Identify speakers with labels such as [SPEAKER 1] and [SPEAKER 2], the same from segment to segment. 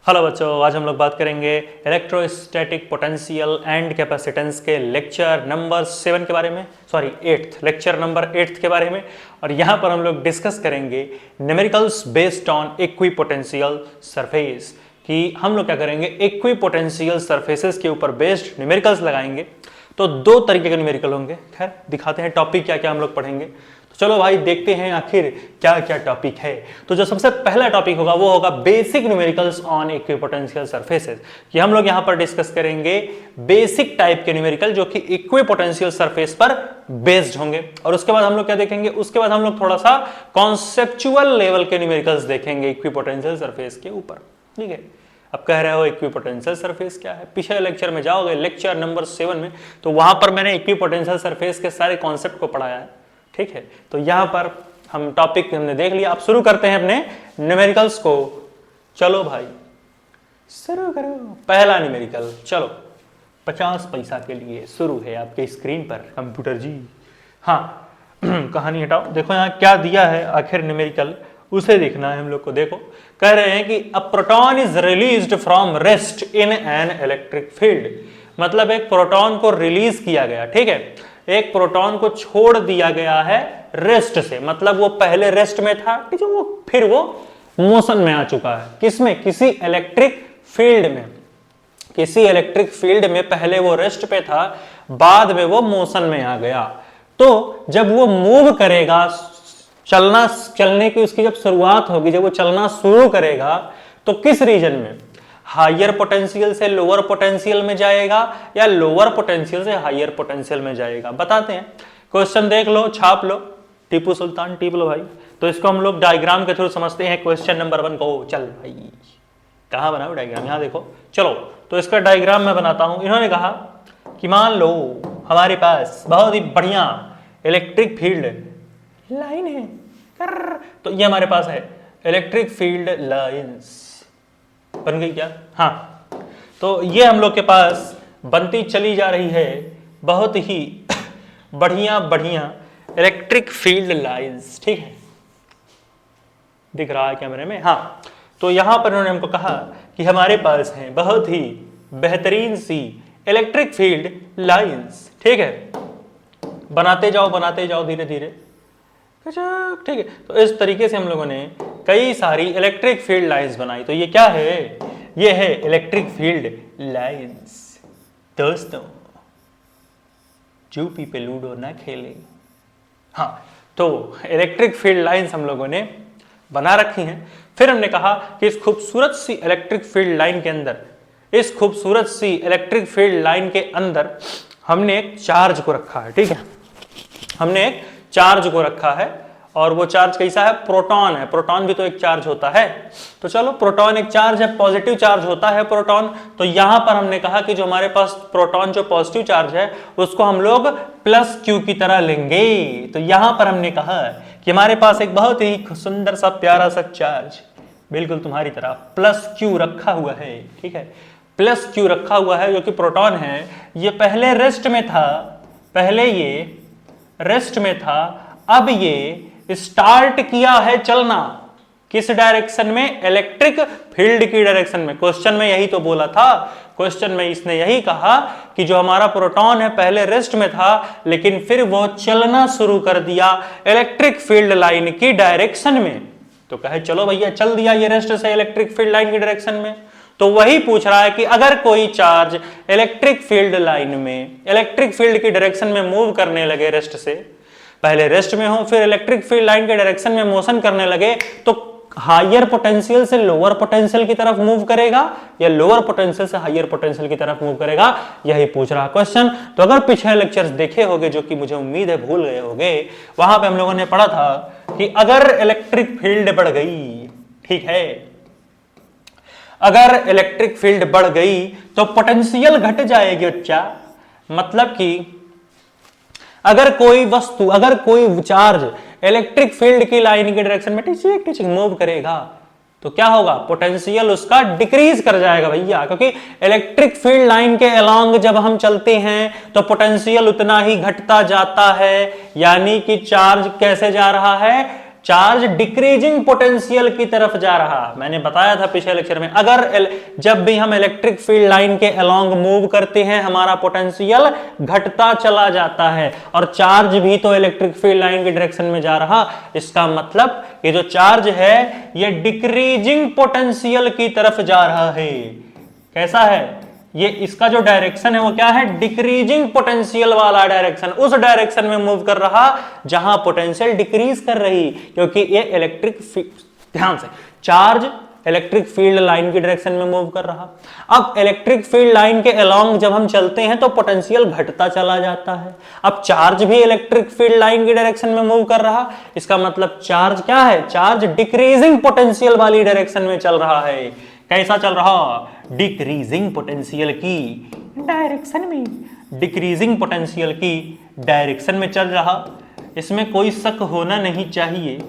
[SPEAKER 1] Hello बच्चों, आज हम लोग बात करेंगे इलेक्ट्रोस्टैटिक पोटेंशियल एंड कैपेसिटेंस के लेक्चर नंबर 7 के बारे में, sorry 8th lecture number 8th के बारे में। और यहाँ पर हम लोग डिस्कस करेंगे numericals based on equipotential surface, कि हम लोग क्या करेंगे इक्विपोटेंशियल सरफेसेस के ऊपर बेस्ड न्यूमेरिकल्स लगाएंगे। तो दो तरीके के न्यूमेरिकल होंगे। खैर दिखाते हैं टॉपिक क्या क्या हम लोग पढ़ेंगे। तो चलो भाई देखते हैं आखिर क्या क्या टॉपिक है। तो जो सबसे पहला टॉपिक होगा वो होगा basic numericals on equipotential surfaces, कि हम लोग यहां पर डिस्कस करेंगे बेसिक टाइप के न्यूमेरिकल जो कि इक्विपोटेंशियल सरफेस पर बेस्ड होंगे। और उसके बाद हम लोग क्या देखेंगे, उसके बाद हम लोग थोड़ा सा कॉन्सेप्चुअल लेवल के न्यूमेरिकल्स देखेंगे इक्विपोटेंशियल सरफेस के ऊपर। ठीक है, अब कह रहे हो इक्विपोटेंशियल सरफेस क्या है, पिछले लेक्चर में जाओगे लेक्चर नंबर 7 में, तो वहां पर मैंने इक्विपोटेंशियल सरफेस के सारे कॉन्सेप्ट को पढ़ाया है। ठीक है, तो यहां पर हम टॉपिक हमने देख लिया। अब शुरू करते हैं अपने न्यूमेरिकल्स को। चलो भाई शुरू करो। पहला न्यूमेरिकल, चलो 50 पैसा के लिए शुरू है आपके स्क्रीन पर कंप्यूटर जी। हाँ कहानी हटाओ, देखो यहाँ क्या दिया है आखिर न्यूमेरिकल, उसे देखना है हम लोग को। देखो कह रहे हैं कि अ proton is released from rest in an electric field, मतलब एक प्रोटॉन को रिलीज किया गया। ठीक है, एक प्रोटॉन को छोड़ दिया गया है रेस्ट से, मतलब वो पहले रेस्ट में था, ठीक है, वो फिर वो मोशन में आ चुका है। किसमें? किसी इलेक्ट्रिक फील्ड में। किसी इलेक्ट्रिक फील्ड में पहले वो रेस्ट पे था, बाद में वो मोशन में आ गया। तो जब वो मूव करेगा, चलने की उसकी जब शुरुआत होगी, जब वो चलना शुरू करेगा, तो किस रीजन में? हायर पोटेंशियल से लोअर पोटेंशियल में जाएगा या लोअर पोटेंशियल से हायर पोटेंशियल में जाएगा? बताते हैं। क्वेश्चन देख लो, छाप लो, टीपू सुल्तान टीप लो भाई। तो इसको हम लोग डायग्राम के थ्रू समझते हैं। क्वेश्चन नंबर 1 को चल भाई, कहां बनाओ डायग्राम? यहां देखो। चलो तो इसका डायग्राम मैं बनाता हूं। इन्होंने कहा कि मान लो हमारे पास बहुत ही बढ़िया इलेक्ट्रिक फील्ड लाइन है, तो ये हमारे पास है इलेक्ट्रिक फील्ड लाइंस। बन गई क्या? हाँ, तो ये हम लोग के पास बनती चली जा रही है बहुत ही बढ़िया बढ़िया इलेक्ट्रिक फील्ड लाइंस। ठीक है, दिख रहा है कैमरे में? हाँ, तो यहां पर उन्होंने हमको कहा कि हमारे पास है बहुत ही बेहतरीन सी इलेक्ट्रिक फील्ड लाइंस। ठीक है, बनाते जाओ धीरे धीरे। ठीक है, तो इस तरीके से हम लोगों ने कई सारी इलेक्ट्रिक फील्ड लाइंस बनाई। तो ये क्या है? ये है इलेक्ट्रिक फील्ड लाइंस। दोस्तों चुपी पे लूडो ना खेले। हाँ, तो इलेक्ट्रिक फील्ड लाइंस हम लोगों ने बना रखी हैं। फिर हमने कहा कि इस खूबसूरत सी इलेक्ट्रिक फील्ड लाइन के अंदर, इस खूबसूरत सी इलेक्ट्रिक फील्ड लाइन के अंदर हमने एक चार्ज को रखा है। ठीक है, हमने एक चार्ज को रखा है, और वो चार्ज कैसा है? प्रोटॉन है। प्रोटॉन भी तो एक चार्ज होता है। तो चलो, प्रोटॉन एक चार्ज है, पॉजिटिव चार्ज होता है प्रोटॉन। तो यहां पर हमने कहा कि जो हमारे पास प्रोटॉन जो पॉजिटिव चार्ज है उसको हम लोग प्लस क्यू की तरह लेंगे। तो यहां पर हमने कहा कि हमारे पास एक बहुत ही सुंदर सा प्यारा सा चार्ज बिल्कुल तुम्हारी तरह प्लस क्यू रखा हुआ है। ठीक है, प्लस क्यू रखा हुआ है, जो कि प्रोटॉन है। ये पहले रेस्ट में था, पहले ये रेस्ट में था, अब ये स्टार्ट किया है चलना। किस डायरेक्शन में? इलेक्ट्रिक फील्ड की डायरेक्शन में। क्वेश्चन में यही तो बोला था, क्वेश्चन में इसने यही कहा कि जो हमारा प्रोटॉन है पहले रेस्ट में था, लेकिन फिर वो चलना शुरू कर दिया इलेक्ट्रिक फील्ड लाइन की डायरेक्शन में। तो कहे चलो भैया चल दिया ये रेस्ट से इलेक्ट्रिक फील्ड लाइन की डायरेक्शन में। तो वही पूछ रहा है कि अगर कोई चार्ज इलेक्ट्रिक फील्ड लाइन में, इलेक्ट्रिक फील्ड की डायरेक्शन में मूव करने लगे, रेस्ट से पहले रेस्ट में हो, फिर इलेक्ट्रिक फील्ड लाइन के डायरेक्शन में मोशन करने लगे, तो हायर पोटेंशियल से लोअर पोटेंशियल की तरफ मूव करेगा या लोअर पोटेंशियल से हायर पोटेंशियल की तरफ मूव करेगा? यही पूछ रहा क्वेश्चन। तो अगर पिछले लेक्चर्स देखे होंगे, जो कि मुझे उम्मीद है भूल गए होंगे, वहां पे हम लोगों ने पढ़ा था कि अगर इलेक्ट्रिक फील्ड बढ़ गई, ठीक है, अगर इलेक्ट्रिक फील्ड बढ़ गई तो पोटेंशियल घट जाएगी बच्चा। मतलब कि अगर कोई वस्तु, अगर कोई चार्ज इलेक्ट्रिक फील्ड की लाइन की डायरेक्शन में टिचिक टिचिक मूव करेगा, तो क्या होगा? पोटेंशियल उसका डिक्रीज कर जाएगा भैया, क्योंकि इलेक्ट्रिक फील्ड लाइन के अलोंग जब हम चलते हैं तो पोटेंशियल उतना ही घटता जाता है। यानी कि चार्ज कैसे जा रहा है? चार्ज डिक्रीजिंग पोटेंशियल की तरफ जा रहा। मैंने बताया था पिछले लेक्चर में, अगर जब भी हम इलेक्ट्रिक फील्ड लाइन के अलोंग मूव करते हैं हमारा पोटेंशियल घटता चला जाता है, और चार्ज भी तो इलेक्ट्रिक फील्ड लाइन के डायरेक्शन में जा रहा। इसका मतलब ये जो चार्ज है ये डिक्रीजिंग पोटेंशियल की तरफ जा रहा है। कैसा है ये, इसका जो डायरेक्शन है वो क्या है, डिक्रीजिंग पोटेंशियल वाला डायरेक्शन, उस डायरेक्शन में मूव कर रहा जहां पोटेंशियल डिक्रीज कर रही, क्योंकि ये इलेक्ट्रिक, ध्यान से, चार्ज इलेक्ट्रिक फील्ड लाइन की डायरेक्शन में मूव कर रहा। अब इलेक्ट्रिक फील्ड लाइन के अलोंग जब हम चलते हैं तो पोटेंशियल घटता चला जाता है। अब चार्ज भी इलेक्ट्रिक फील्ड लाइन की डायरेक्शन में मूव कर रहा, इसका मतलब चार्ज क्या है, चार्ज डिक्रीजिंग पोटेंशियल वाली डायरेक्शन में चल रहा है। कैसा चल रहा, डिक्रीजिंग पोटेंशियल की डायरेक्शन में, डिक्रीजिंग पोटेंशियल की डायरेक्शन में चल रहा। इसमें कोई शक होना नहीं चाहिए,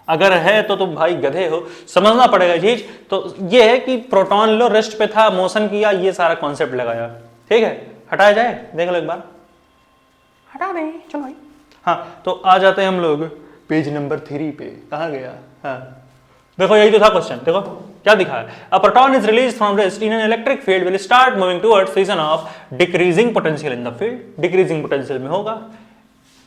[SPEAKER 1] अगर है तो तुम भाई गधे हो, समझना पड़ेगा चीज। तो ये है कि प्रोटॉन लो, रेस्ट पे था, मोशन किया, ये सारा कॉन्सेप्ट लगाया। ठीक है, हटाया जाए, देख लो एक बार, हटा दे, चलो भाई। हाँ, तो आ जाते हैं हम लोग पेज नंबर 3 पे। कहाँ गया, हाँ देखो यही तो था क्वेश्चन। देखो क्या दिखा है, a proton is release from rest in an electric field will start moving towards region of decreasing potential in the field. Decreasing potential में होगा,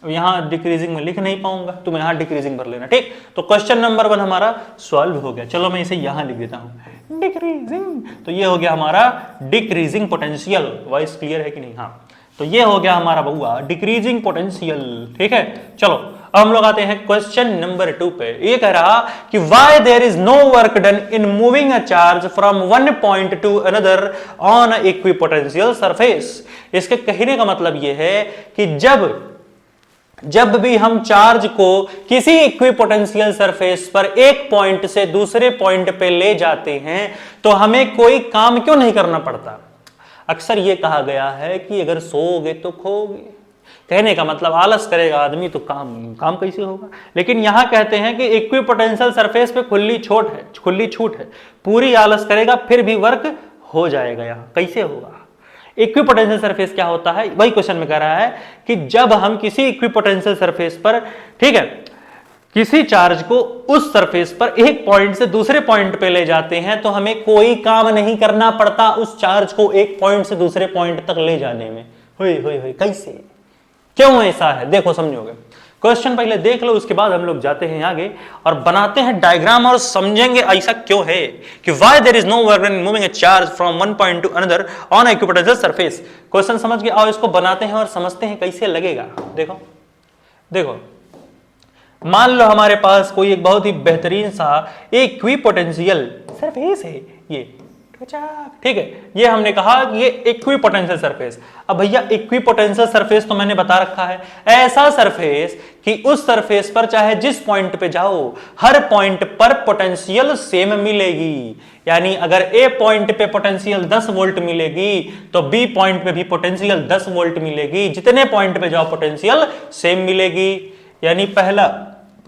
[SPEAKER 1] यहां डिक्रीजिंग में लिख नहीं पाऊंगा, तुम यहां डिक्रीजिंग भर लेना। ठीक, तो क्वेश्चन नंबर 1 हमारा सॉल्व हो गया। चलो मैं इसे यहां लिख देता हूं, डिक्रीजिंग। तो ये हो गया हमारा डिक्रीजिंग पोटेंशियल। वॉइस क्लियर है कि नहीं, हाँ, तो ये हो गया हमारा बउआ डिक्रीजिंग पोटेंशियल। ठीक है, चलो अब हम लोग आते हैं क्वेश्चन नंबर 2 पे। ये कह रहा कि why there is no work done in moving a charge from one point to another on a equipotential surface. इसके कहने का मतलब ये है कि जब भी हम चार्ज को किसी इक्विपोटेंशियल सरफेस पर एक पॉइंट से दूसरे पॉइंट पे ले जाते हैं तो हमें कोई काम क्यों नहीं करना पड़ता। अक्सर यह कहा गया है कि अगर सोओगे तो खोओगे, कहने का मतलब आलस करेगा आदमी तो काम कैसे होगा। लेकिन यहां कहते हैं कि इक्विपोटेंशियल सरफेस पे खुली छूट है, पूरी आलस करेगा फिर भी वर्क हो जाएगा। यहां कैसे होगा, इक्विपोटेंशियल सरफेस क्या होता है, वही क्वेश्चन में कह रहा है कि जब हम किसी इक्विपोटेंशियल सरफेस पर, ठीक है, किसी चार्ज को उस सरफेस पर एक पॉइंट से दूसरे पॉइंट पे ले जाते हैं तो हमें कोई काम नहीं करना पड़ता उस चार्ज को एक पॉइंट से दूसरे पॉइंट तक ले जाने में। हुई कैसे, क्यों ऐसा है, देखो समझोगे। क्वेश्चन पहले देख लो, उसके बाद हम लोग जाते हैं आगे और बनाते हैं डायग्राम और समझेंगे ऐसा क्यों है कि why there is no work in moving a charge from one point to another on equipotential surface. Question समझ के आओ, इसको बनाते हैं और समझते हैं कैसे लगेगा। देखो मान लो हमारे पास कोई एक बहुत ही बेहतरीन सा इक्विपोटेंशियल सरफेस है, ये ठीक है, ये हमने कहा कि ये इक्विपोटेंशियल सरफेस। अब भैया इक्विपोटेंशियल सरफेस तो मैंने बता रखा है, ऐसा सरफेस कि उस सरफेस पर चाहे जिस पॉइंट पे जाओ हर पॉइंट पर पोटेंशियल सेम मिलेगी। यानी अगर ए पॉइंट पे पोटेंशियल 10 वोल्ट मिलेगी तो बी पॉइंट पे भी पोटेंशियल 10 वोल्ट मिलेगी। जितने पॉइंट पे जाओ पोटेंशियल सेम मिलेगी। यानी पहला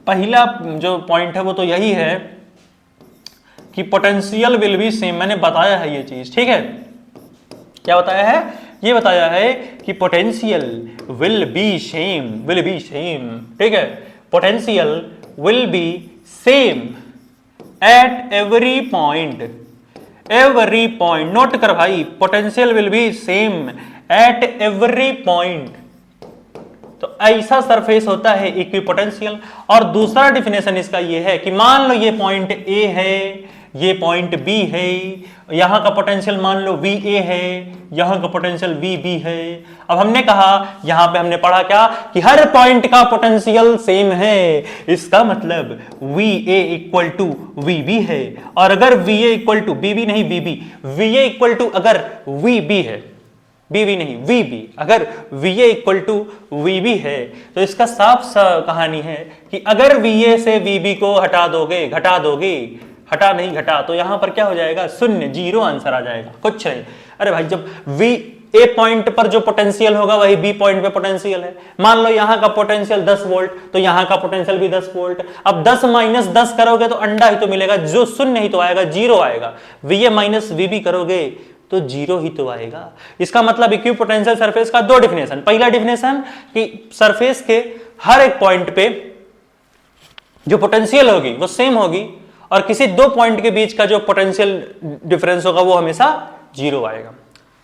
[SPEAKER 1] जो पॉइंट है वो तो यही है कि पोटेंशियल विल बी सेम। मैंने बताया है ये चीज, ठीक है, क्या बताया है, ये बताया है कि पोटेंशियल विल बी सेम, ठीक है, potential will be same at every point. Note कर भाई, potential will be same at every point. तो ऐसा सरफेस होता है इक्विपोटेंशियल। और दूसरा डिफिनेशन इसका ये है कि मान लो ये पॉइंट ए है, ये पॉइंट बी है, यहां का पोटेंशियल मान लो वी ए है, यहां का पोटेंशियल वी बी है। अब हमने कहा, यहां पे हमने पढ़ा क्या कि हर पॉइंट का पोटेंशियल सेम है। इसका मतलब V A equal to V B है। और अगर V A equal to B B नहीं V B, V A equal to अगर वी बी है, बीबी नहीं वी बी, अगर V A equal to V B है तो इसका साफ सा कहानी है कि अगर वी ए से वी बी को घटा नहीं, तो यहां पर क्या हो जाएगा, शून्य, जीरो आंसर आ जाएगा, कुछ नहीं। अरे भाई जब वी ए पॉइंट पर जो पोटेंशियल होगा वही बी पॉइंट पे पोटेंशियल है। मान लो यहां का पोटेंशियल 10 वोल्ट तो यहां का पोटेंशियल भी 10 वोल्ट। अब 10 माइनस 10 करोगे तो अंडा ही तो मिलेगा, जो शून्य ही तो आएगा, जीरो आएगा। V A minus V B करोगे तो जीरो ही तो आएगा। इसका मतलब इक्विपोटेंशियल सरफेस का दो डिफिनेशन। पहला डिफिनेशन कि सरफेस के हर एक पॉइंट पे जो पोटेंशियल होगी वो सेम होगी और किसी दो पॉइंट के बीच का जो पोटेंशियल डिफरेंस होगा वो हमेशा जीरो आएगा।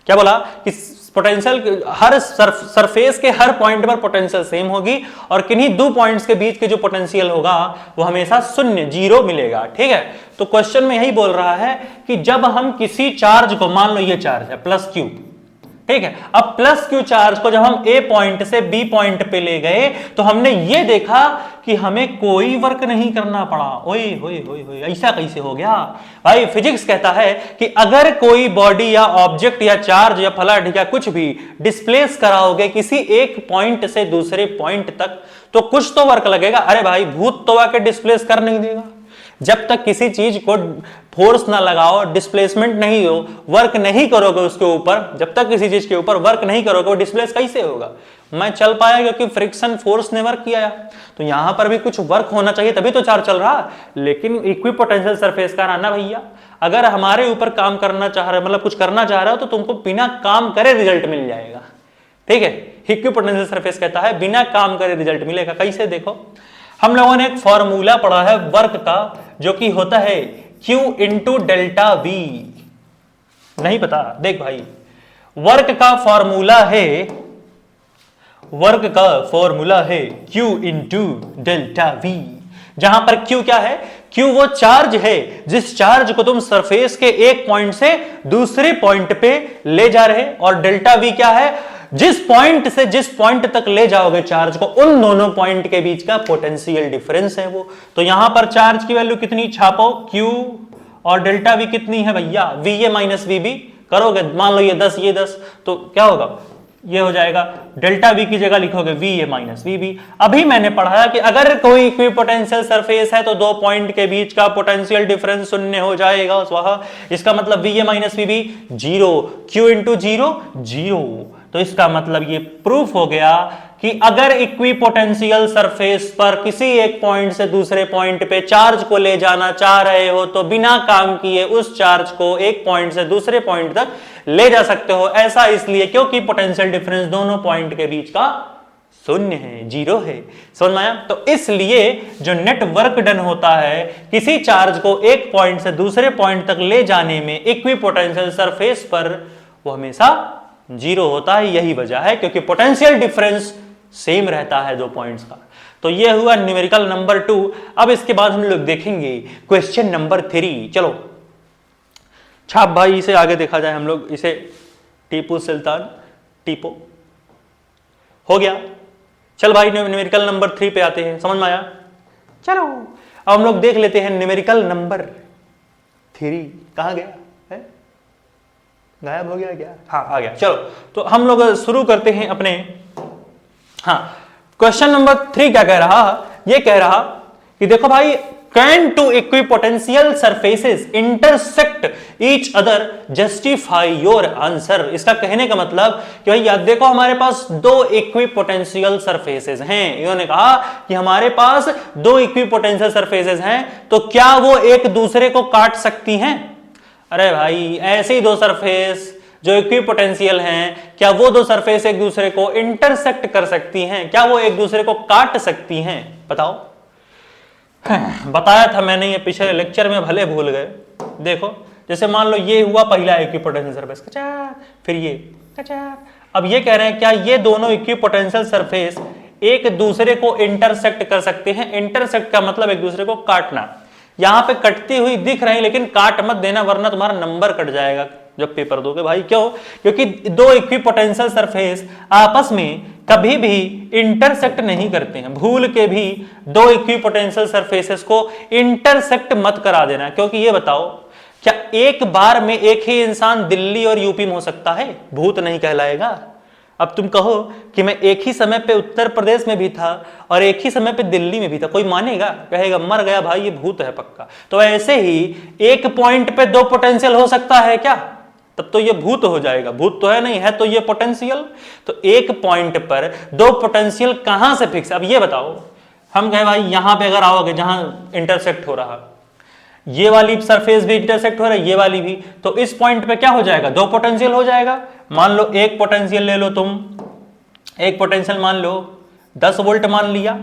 [SPEAKER 1] क्या बोला कि पोटेंशियल हर सरफेस के हर पॉइंट पर पोटेंशियल सेम होगी और किन्हीं दो पॉइंट्स के बीच के जो पोटेंशियल होगा वो हमेशा शून्य जीरो मिलेगा। ठीक है, तो क्वेश्चन में यही बोल रहा है कि जब हम किसी चार्ज को, मान लो ये चार्ज है प्लस क्यू, ठीक है, अब प्लस क्यू चार्ज को जब हम ए पॉइंट से बी पॉइंट पे ले गए तो हमने ये देखा कि हमें कोई वर्क नहीं करना पड़ा। ओए होए होए होए, ऐसा कैसे हो गया भाई? फिजिक्स कहता है कि अगर कोई बॉडी या ऑब्जेक्ट या चार्ज या फ्लड या कुछ भी डिस्प्लेस कराओगे किसी एक पॉइंट से दूसरे पॉइंट तक तो कुछ तो वर्क लगेगा। अरे भाई, भूत तो आके डिस्प्लेस कर नहीं देगा। जब तक किसी चीज को फोर्स ना लगाओ, डिस्प्लेसमेंट नहीं हो, वर्क नहीं करोगे उसके ऊपर, जब तक किसी चीज के ऊपर वर्क नहीं करोगे वो डिस्प्लेस कैसे होगा? मैं चल पाया क्योंकि फ्रिक्शन फोर्स ने वर्क किया। तो यहां पर भी कुछ वर्क होना चाहिए तभी तो चार्ज चल रहा। लेकिन इक्विपोटेंशियल सरफेस का ना भैया, अगर हमारे ऊपर काम करना चाह रहे, मतलब कुछ करना चाह रहे हो तो तुमको बिना काम करे रिजल्ट मिल जाएगा। ठीक है, इक्विपोटेंशियल सरफेस कहता है बिना काम करे रिजल्ट मिलेगा। कैसे? देखो, हम लोगों ने एक फॉर्मूला पढ़ा है वर्क का जो कि होता है Q इंटू डेल्टा वी। नहीं पता? देख भाई, वर्क का फॉर्मूला है Q इंटू डेल्टा वी, जहां पर Q क्या है? Q वो चार्ज है जिस चार्ज को तुम सरफेस के एक पॉइंट से दूसरे पॉइंट पे ले जा रहे, और डेल्टा वी क्या है? जिस पॉइंट से जिस पॉइंट तक ले जाओगे चार्ज को, उन दोनों पॉइंट के बीच का पोटेंशियल डिफरेंस है वो। तो यहां पर चार्ज की वैल्यू कितनी छापो? Q, और डेल्टा वी कितनी है भैया? VA माइनस VB करोगे, मान लो ये 10 ये 10, तो क्या होगा? ये हो जाएगा डेल्टा वी की जगह लिखोगे VA माइनस VB। अभी मैंने पढ़ाया कि अगर कोई इक्विपोटेंशियल सरफेस है तो दो पॉइंट के बीच का पोटेंशियल डिफरेंस शून्य हो जाएगा। इसका मतलब VA minus VB zero, Q into zero zero. तो इसका मतलब ये प्रूफ हो गया कि अगर इक्विपोटेंशियल सरफेस पर किसी एक पॉइंट से दूसरे पॉइंट पे चार्ज को ले जाना चाह रहे हो तो बिना काम किए उस चार्ज को एक पॉइंट से दूसरे पॉइंट तक ले जा सकते हो। ऐसा इसलिए क्योंकि पोटेंशियल डिफरेंस दोनों पॉइंट के बीच का शून्य है, जीरो है। समझ में आया? तो इसलिए जो नेट वर्क डन होता है किसी चार्ज को एक पॉइंट से दूसरे पॉइंट तक ले जाने में इक्विपोटेंशियल सरफेस पर, वो हमेशा जीरो होता है। यही वजह है क्योंकि पोटेंशियल डिफरेंस सेम रहता है दो पॉइंट्स का। तो यह हुआ न्यूमेरिकल नंबर 2। अब इसके बाद हम लोग देखेंगे क्वेश्चन नंबर 3। चलो छाप भाई, इसे आगे देखा जाए हम लोग, इसे टीपू सुल्तान टीपो हो गया। चल भाई न्यूमेरिकल नंबर 3 पे आते हैं। समझ में आया? चलो अब हम लोग देख लेते हैं न्यूमेरिकल नंबर 3 कहां गया है? गायब हो गया क्या? हाँ आ गया। चलो तो हम लोग शुरू करते हैं अपने, हाँ, क्वेश्चन नंबर 3 क्या कह रहा? ये कह रहा कि देखो भाई, can two equipotential surfaces intersect each other, justify your answer. इसका कहने का मतलब कि भाई याद देखो, हमारे पास दो इक्विपोटेंशियल सरफेसेस हैं। इन्होंने कहा कि हमारे पास दो इक्विपोटेंशियल सरफेसेस हैं, तो क्या वो एक दूसरे को काट सकती हैं? अरे भाई, ऐसे ही दो सरफेस जो इक्विपोटेंशियल हैं, क्या वो दो सरफेस एक दूसरे को इंटरसेक्ट कर सकती हैं? क्या वो एक दूसरे को काट सकती हैं? बताओ। बताया था मैंने ये पिछले लेक्चर में, भले भूल गए। देखो जैसे मान लो ये हुआ पहला इक्विपोटेंशियल सरफेस, कचार, फिर ये कचार। अब ये कह रहे हैं क्या ये दोनों इक्विपोटेंशियल सरफेस एक दूसरे को इंटरसेक्ट कर सकते हैं? इंटरसेक्ट का मतलब एक दूसरे को काटना। यहां पे कटती हुई दिख रही, लेकिन काट मत देना वरना तुम्हारा नंबर कट जाएगा जब पेपर दोगे। भाई क्यों? क्योंकि दो इक्विपोटेंशियल सरफेस आपस में कभी भी इंटरसेक्ट नहीं करते हैं। भूल के भी दो इक्विपोटेंशियल सरफेसेस को इंटरसेक्ट मत करा देना। क्योंकि ये बताओ, क्या एक बार में एक ही इंसान दिल्ली और यूपी में हो सकता है? भूत नहीं कहलाएगा। अब तुम कहो कि मैं एक ही समय पे उत्तर प्रदेश में भी था और एक ही समय पे दिल्ली में भी था, कोई मानेगा? कहेगा मर गया भाई, ये भूत है पक्का। तो ऐसे ही एक पॉइंट पे दो पोटेंशियल हो सकता है क्या? तब तो ये भूत हो जाएगा। भूत तो है नहीं, है तो ये पोटेंशियल। तो एक पॉइंट पर दो पोटेंशियल कहां से फिक्स? अब ये बताओ, हम कहे भाई यहां पे अगर आओगे जहां इंटरसेक्ट हो रहा, ये वाली सरफेस भी इंटरसेक्ट हो रहा है, ये वाली भी, तो इस पॉइंट पे क्या हो जाएगा? दो पोटेंशियल हो जाएगा। मान लो एक पोटेंशियल ले लो तुम, एक पोटेंशियल मान लो 10 वोल्ट मान लिया,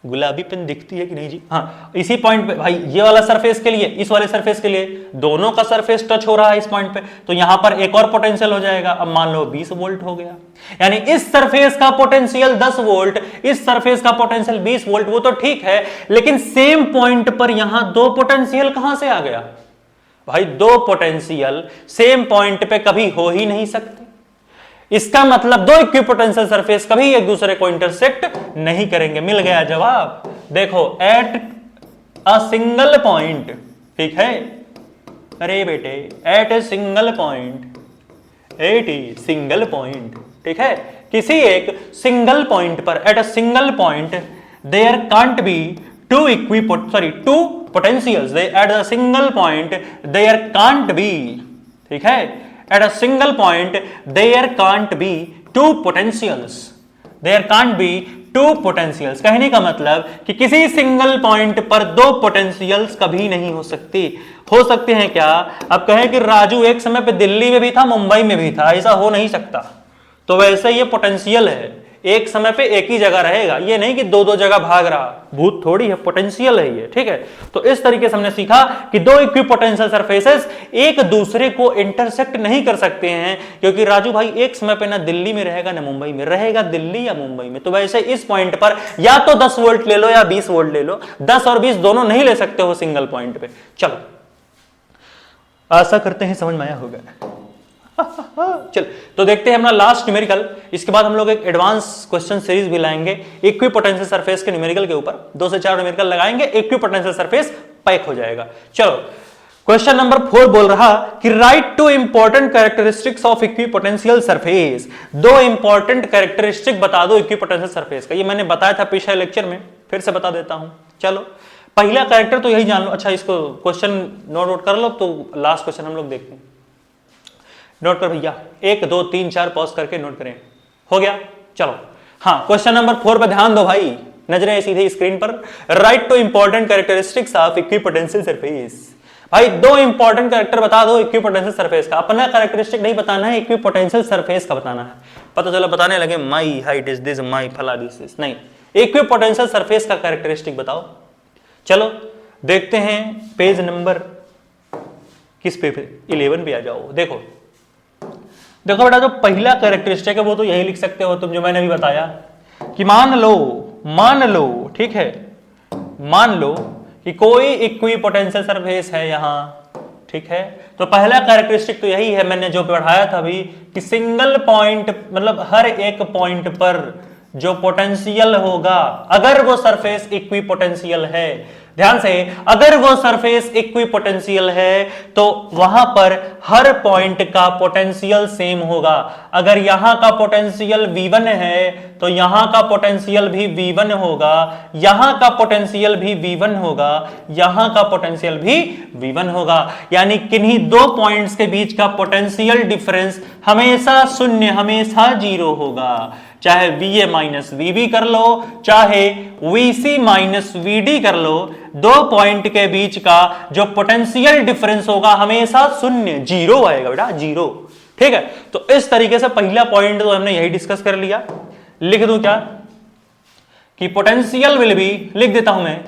[SPEAKER 1] गुलाबी पेन दिखती है कि नहीं जी? हाँ, इसी पॉइंट पे भाई, ये वाला सरफेस के लिए, इस वाले सरफेस के लिए दोनों का सरफेस टच हो रहा है इस पॉइंट पे, तो यहां पर एक और पोटेंशियल हो जाएगा। अब मान लो 20 वोल्ट हो गया, यानी इस सरफेस का पोटेंशियल 10 वोल्ट, इस सरफेस का पोटेंशियल 20 वोल्ट, वो तो ठीक है, लेकिन सेम पॉइंट पर यहां दो पोटेंशियल कहां से आ गया भाई? दो पोटेंशियल सेम पॉइंट पे कभी हो ही नहीं सकते। इसका मतलब दो इक्विपोटेंशियल सरफेस कभी एक दूसरे को इंटरसेक्ट नहीं करेंगे। मिल गया जवाब। देखो, एट अ सिंगल पॉइंट, ठीक है, अरे बेटे, at a single point, at a single point, ठीक है, किसी एक सिंगल पॉइंट पर, at a single point there can't be two potentials, they at a single point there can't be, ठीक है, at a single point there can't be two potentials, there can't be two potentials। कहने का मतलब कि किसी single point पर दो potentials कभी नहीं हो सकती। हो सकते हैं क्या? अब कहें कि राजू एक समय पे दिल्ली में भी था, मुंबई में भी था, ऐसा हो नहीं सकता। तो वैसे ये पोटेंशियल है, एक समय पे एक ही जगह रहेगा, ये नहीं कि दो दो जगह भाग रहा, भूत थोड़ी है, पोटेंशियल है ये, ठीक है। तो इस तरीके से हमने सीखा कि दो इक्विपोटेंशियल सरफेसेस एक दूसरे को इंटरसेक्ट नहीं कर सकते हैं, क्योंकि राजू भाई एक समय पे ना दिल्ली में रहेगा ना मुंबई में रहेगा, दिल्ली या मुंबई में। तो वैसे इस पॉइंट पर या तो 10 वोल्ट ले लो या 20 वोल्ट ले लो, 10 और 20 दोनों नहीं ले सकते हो सिंगल पॉइंट पे। चलो, आशा करते हैं समझ में आया होगा। चल, तो देखते हैं अपना लास्ट न्यूमेरिकल। इसके बाद हम लोग एक एडवांस क्वेश्चन सीरीज भी लाएंगे इक्विपोटेंशियल सरफेस के न्यूमेरिकल के ऊपर। 2 से 4 न्यूमेरिकल लगाएंगे, इक्विपोटेंशियल सरफेस पैक हो जाएगा। चलो, क्वेश्चन नंबर 4 बोल रहा कि right two important characteristics of equipotential surface. दो इंपॉर्टेंट कैरेक्टरिस्टिक बता दो इक्विपोटेंशियल सरफेस का। ये मैंने बताया था पिछले लेक्चर में, फिर से बता देता हूं। चलो, पहला कैरेक्टर तो यही जान लो। अच्छा, इसको क्वेश्चन नोट कर लो, तो लास्ट क्वेश्चन हम लोग देखते हैं। नोट कर भैया, 1 2 3 4 पॉज करके नोट करें। हो गया? चलो, हाँ, क्वेश्चन नंबर 4 पर ध्यान दो भाई, नजरें सीधे स्क्रीन पर। Right two important characteristics of equipotential surface. भाई, दो इंपॉर्टेंट कैरेक्टर बता दो इक्विपोटेंशियल सरफेस का। अपना कैरेक्टरिस्टिक नहीं बताना है, इक्विपोटेंशियल सरफेस का बताना है। पता चला बताने लगे माई हाइट इज दिस, माई फला दिस, नहीं, इक्विपोटेंशियल सरफेस का कैरेक्टरिस्टिक बताओ। चलो देखते हैं, पेज नंबर किस पे? 11 पे आ जाओ। देखो बेटा, जो पहला कैरेक्टरिस्टिक है वो तो यही लिख सकते हो तुम, जो मैंने अभी बताया कि मान लो, ठीक है, मान लो कि कोई इक्विपोटेंशियल सरफेस है यहां, ठीक है। तो पहला कैरेक्टरिस्टिक तो यही है, मैंने जो पढ़ाया था अभी, कि सिंगल पॉइंट, मतलब हर एक पॉइंट पर जो पोटेंशियल होगा, अगर वो सरफेस इक्विपोटेंशियल है, ध्यान से, अगर वो सरफेस इक्विपोटेंशियल है तो वहां पर हर पॉइंट का पोटेंशियल सेम होगा। अगर यहां का पोटेंशियल V1 है तो यहां का पोटेंशियल भी V1 होगा, यहां का पोटेंशियल भी V1 होगा, यहां का पोटेंशियल भी V1 होगा। यानी किन्हीं दो पॉइंट्स के बीच का पोटेंशियल डिफरेंस हमेशा शून्य, हमेशा 0 होगा। चाहे VA माइनस VB कर लो, चाहे VC माइनस VD कर लो, दो पॉइंट के बीच का जो पोटेंशियल डिफरेंस होगा हमेशा शून्य, 0 आएगा बेटा, 0, ठीक है। तो इस तरीके से पहला पॉइंट तो हमने यही डिस्कस कर लिया। लिख दूं क्या कि पोटेंशियल विल बी, लिख देता हूं मैं,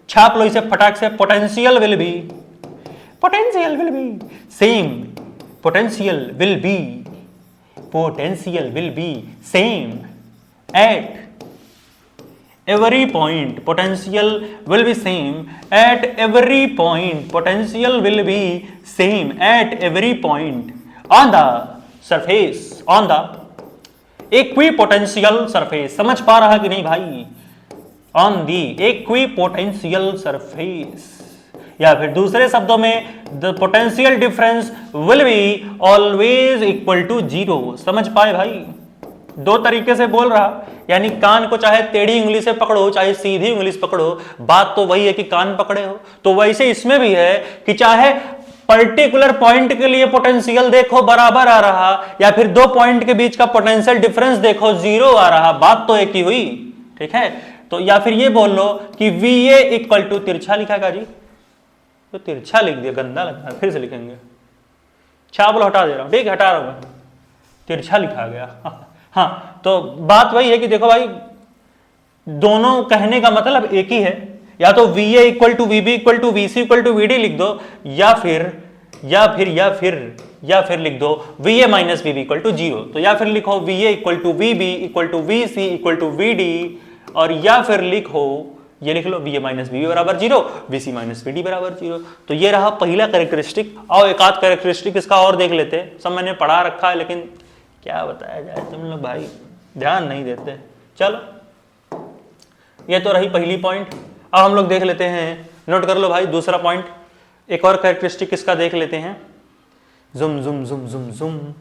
[SPEAKER 1] छाप लो इसे फटाक से, potential will be same, potential will be same at every point, potential will be same at every point, potential will be same at every point on the surface, on the equipotential surface। समझ पा रहा कि नहीं भाई? on the equipotential surface, या फिर दूसरे शब्दों में the potential difference will be always equal to 0। समझ पाए भाई? दो तरीके से बोल रहा, यानी कान को चाहे टेढ़ी उंगली से पकड़ो चाहे सीधी उंगली से पकड़ो, बात तो वही है कि कान पकड़े हो। तो वैसे इसमें भी है कि चाहे पर्टिकुलर पॉइंट के लिए पोटेंशियल देखो बराबर आ रहा, या फिर दो पॉइंट के बीच का पोटेंशियल डिफरेंस देखो 0 आ रहा, बात तो एक ही हुई, ठीक है। तो या फिर ये बोल लो कि VA इक्वल टू, तिरछा लिखा का जी, तो तिरछा लिख दिया, गंदा लगता है, फिर से लिखेंगे, छाप हटा दे रहा हूं, ठीक है, हटा रहा हूं, तिरछा लिखा गया। हाँ, तो बात वही है कि देखो भाई, दोनों कहने का मतलब एक ही है, या तो VA equal to VB equal to VC equal to VD लिख दो, या फिर लिख दो VA minus VB equal to 0। तो या फिर लिखो VA equal to VB equal to VC equal to VD, और या फिर लिखो ये लिख लो VA माइनस VB बराबर 0, VC माइनस VD बराबर 0। तो ये रहा पहला कैरेक्टरिस्टिक। और एक आध कैरेक्टरिस्टिक इसका और देख लेते हैं, सब मैंने पढ़ा रखा है लेकिन क्या बताया जाए, तुम लोग भाई ध्यान नहीं देते। चलो ये तो रही पहली पॉइंट। अब हम लोग देख लेते हैं, नोट कर लो भाई दूसरा पॉइंट, एक और कैरेक्टरिस्टिक इसका देख लेते हैं। जुम जुम जुम जुम जुम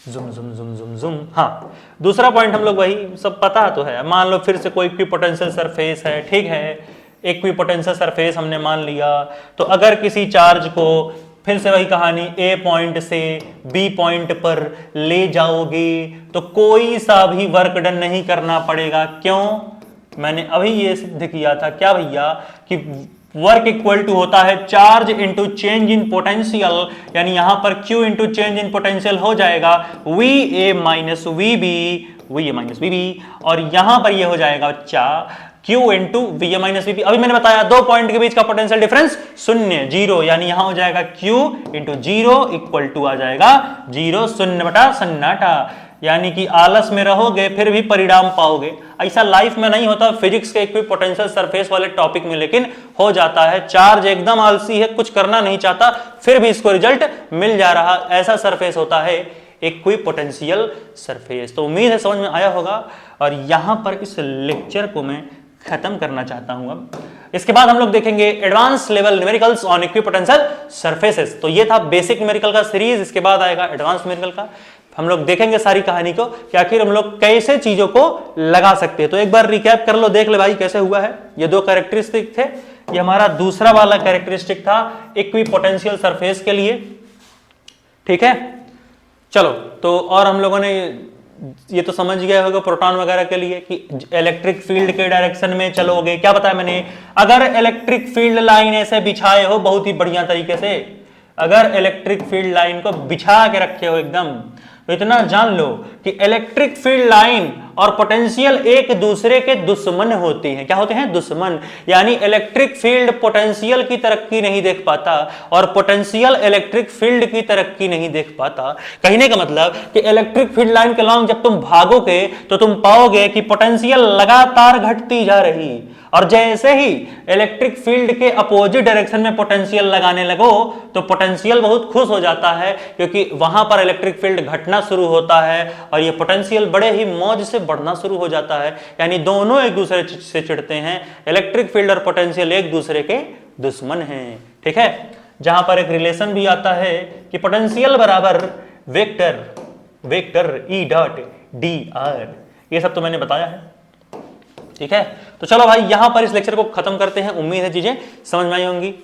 [SPEAKER 1] जुम जुम जुम जुम जुम। हाँ, दूसरा पॉइंट हम लोग वही सब पता तो है। मान लो फिर से कोई इक्विपोटेंशियल सरफेस है, ठीक है, इक्विपोटेंशियल सरफेस हमने मान लिया। तो अगर किसी चार्ज को फिर से वही कहानी A पॉइंट से B पॉइंट पर ले जाओगे तो कोई सा भी वर्क डन नहीं करना पड़ेगा। क्यों? मैंने अभी ये सिद्ध किया था क्या भैया कि वर्क इक्वल टू होता है charge into change in potential, यानी यहां पर Q into change in potential हो जाएगा VA माइनस VB, और यहां पर ये हो जाएगा Q into VA minus VB। अभी मैंने बताया दो पॉइंट के बीच का पोटेंशियल डिफरेंस शून्य, जीरो, यानी यहां हो जाएगा Q इंटू 0 इक्वल टू आ जाएगा 0, शून्य बटा सन्नाटा। यानी कि आलस में रहोगे फिर भी परिणाम पाओगे। ऐसा लाइफ में नहीं होता, फिजिक्स के इक्विपोटेंशियल सरफेस वाले टॉपिक में लेकिन हो जाता है। चार्ज एकदम आलसी है, कुछ करना नहीं चाहता, फिर भी इसको रिजल्ट मिल जा रहा, ऐसा सरफेस होता है इक्विपोटेंशियल सरफेस। तो उम्मीद है समझ में आया होगा, और यहां पर इस लेक्चर को मैं खत्म करना चाहता हूं। अब इसके बाद हम लोग देखेंगे advance level numericals on equipotential surfaces. तो ये था बेसिक न्यूमेरिकल का सीरीज, इसके बाद आएगा एडवांस न्यूमेरिकल का। हम लोग देखेंगे सारी कहानी को कि आखिर हम लोग कैसे चीजों को लगा सकते हैं। तो एक बार रिकैप कर लो, देख ले भाई कैसे हुआ है। ये दो कैरेक्टरिस्टिक थे, ये हमारा दूसरा वाला कैरेक्टरिस्टिक था इक्विपोटेंशियल सरफेस के लिए, ठीक है। चलो, तो और हम लोगों ने ये तो समझ गए होगा प्रोटॉन वगैरह के लिए कि इलेक्ट्रिक फील्ड के डायरेक्शन में चलोगे। क्या बताया मैंने? अगर इलेक्ट्रिक फील्ड लाइन ऐसे बिछाए हो बहुत ही बढ़िया तरीके से, अगर इलेक्ट्रिक फील्ड लाइन को बिछा के रखे हो एकदम, तो इतना जान लो कि इलेक्ट्रिक फील्ड लाइन और पोटेंशियल एक दूसरे के दुश्मन होते हैं। क्या होते हैं? दुश्मन। यानी इलेक्ट्रिक फील्ड पोटेंशियल की तरक्की नहीं देख पाता और पोटेंशियल इलेक्ट्रिक फील्ड की तरक्की नहीं देख पाता। कहने का मतलब कि इलेक्ट्रिक फील्ड लाइन के लॉन्ग जब तुम भागोगे तो तुम पाओगे कि पोटेंशियल लगातार घटती जा रही, और जैसे ही इलेक्ट्रिक फील्ड के अपोजिट डायरेक्शन में पोटेंशियल लगाने लगो तो पोटेंशियल बहुत खुश हो जाता है, क्योंकि वहां पर इलेक्ट्रिक फील्ड घटना शुरू होता है और ये पोटेंशियल बड़े ही मौज से बढ़ना शुरू हो जाता है। यानी दोनों एक दूसरे से चिढ़ते हैं, इलेक्ट्रिक फील्ड और पोटेंशियल एक दूसरे के दुश्मन हैं, ठीक है। जहां पर एक रिलेशन भी आता है कि पोटेंशियल बराबर वेक्टर E डॉट dr, ये सब तो मैंने बताया है, ठीक है। तो चलो भाई यहां पर इस लेक्चर को खत्म करते हैं, उम्मीद है चीजें समझ में आई होंगी।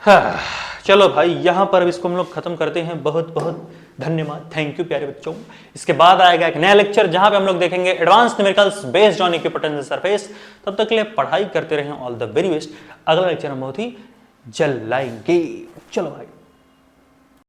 [SPEAKER 1] हाँ, चलो भाई यहां पर इसको हम लोग खत्म करते हैं। बहुत बहुत धन्यवाद, थैंक यू प्यारे बच्चों। इसके बाद आएगा एक नया लेक्चर जहां पे हम लोग देखेंगे advance numericals based on equipotential surface. तब तक के लिए पढ़ाई करते रहें, ऑल द वेरी बेस्ट। अगला लेक्चर हम बहुत ही जल्द लाएंगे। चलो भाई।